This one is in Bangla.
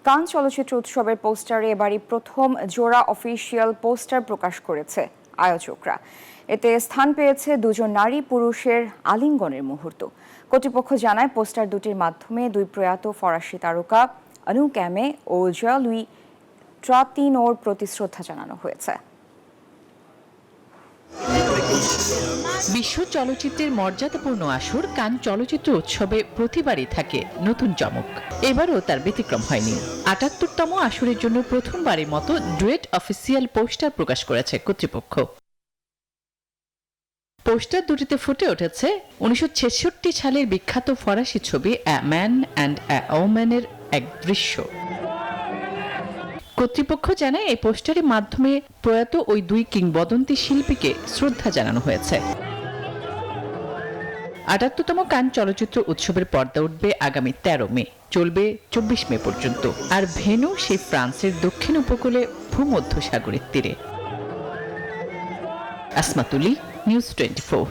কান চলচ্চিত্র উৎসবের পোস্টারে এবারই প্রথম জোড়া অফিসিয়াল পোস্টার প্রকাশ করেছে আয়োজকরা। এতে স্থান পেয়েছে দুজন নারী পুরুষের আলিঙ্গনের মুহূর্ত। কর্তৃপক্ষ জানায়, পোস্টার দুটির মাধ্যমে দুই প্রয়াত ফরাসি তারকা আনু ক্যামে ও জয়া-লুই ট্রাতিনোর প্রতি শ্রদ্ধা জানানো হয়েছে। বিশ্ব চলচ্চিত্রের মর্যাদাপূর্ণ আসর কান চলচ্চিত্র উৎসবে প্রতিবারই থাকে নতুন চমক। এবারও তার ব্যতিক্রম হয়নি। ৭৮তম আসরের জন্য প্রথমবারের মতো ডুয়েট অফিসিয়াল পোস্টার প্রকাশ করেছে কর্তৃপক্ষ। পোস্টার দুটিতে ফুটে উঠেছে ১৯৬৬ সালের বিখ্যাত ফরাসি ছবি অ্যা ম্যান অ্যান্ড অ্যা ওম্যানের এক দৃশ্য। কর্তৃপক্ষ জানায়, এই পোস্টারের মাধ্যমে প্রয়াত ওই দুই কিংবদন্তি শিল্পীকে শ্রদ্ধা জানানো হয়েছে। ৭৮তম কান চলচ্চিত্র উৎসবের পর্দা উঠবে আগামী ১৩ মে, চলবে ২৪ মে পর্যন্ত। আর ভেন্যু সেই ফ্রান্সের দক্ষিণ উপকূলে ভূমধ্যসাগরের তীরে। আসমাতুলি, নিউজ 24।